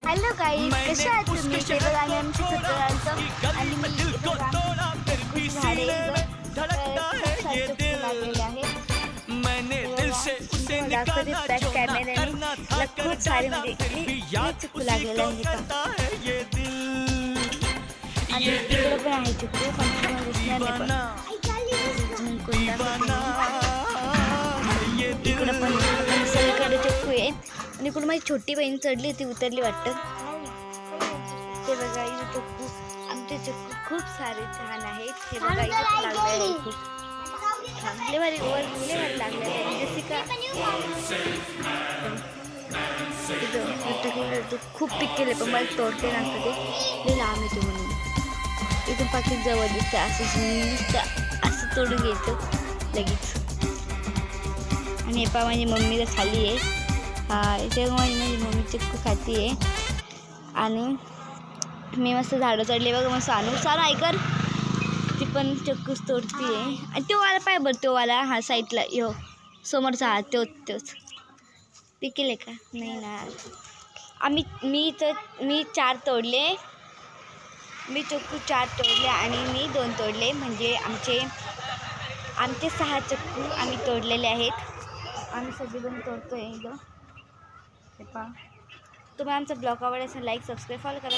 Hello guys, कशा आहात तुम्ही? ते बघा आम्ही आमच्या सत्रांचं आणि मी झाडे लागलेले आहेत. दाखवते बॅक कॅमेऱ्याने खूप सारे चिक्कू लागलेले आहेत आणि इकडे पण आहे चिक्कू, पण तुम्हाला दिसणार नाही. इकडे पण सगळीकडे चिक्कू आहेत आणि इकडून माझी छोटी बहीण चढली, ती उतरली वाटतं. ते बघा इथे चिक्कू, आमचे चिक्कू खूप सारे छान आहेत. हे बघा इथे लागले आहे, खूप चांगले भारी वर मुले भारी लागले आहे. जसे का खूप पिक केले, पण मला तोडते नसतं ते लांब येतो म्हणून. इथून पाकीट जवळ दिसतं, असं तोडून घ्यायचं लगेच. आणि हे पहा माझी मम्मी तर खाली आहे. इथे माझी मम्मी चिक्कू खाती आहे आणि मी मस्त झाडं चढले बघा. मस्त सानू ऐकर, ती पण चिक्कूच तोडती आहे. आणि तो वाला पाय बरं, तो वाला हा साईडला यो समोरचा हा तोच पिकेले का नाही ना. मी 4 तोडले, मी चिक्कू 4 तोडले आणि मी 2 तोडले. म्हणजे आमचे 6 चिक्कू आम्ही तोडलेले आहेत. आम्ही सगळेजण तोडतोय इथं. हे पहा, तुम्ही आमचा ब्लॉग आवडला असेल लाईक सबस्क्राईब फॉलो करा.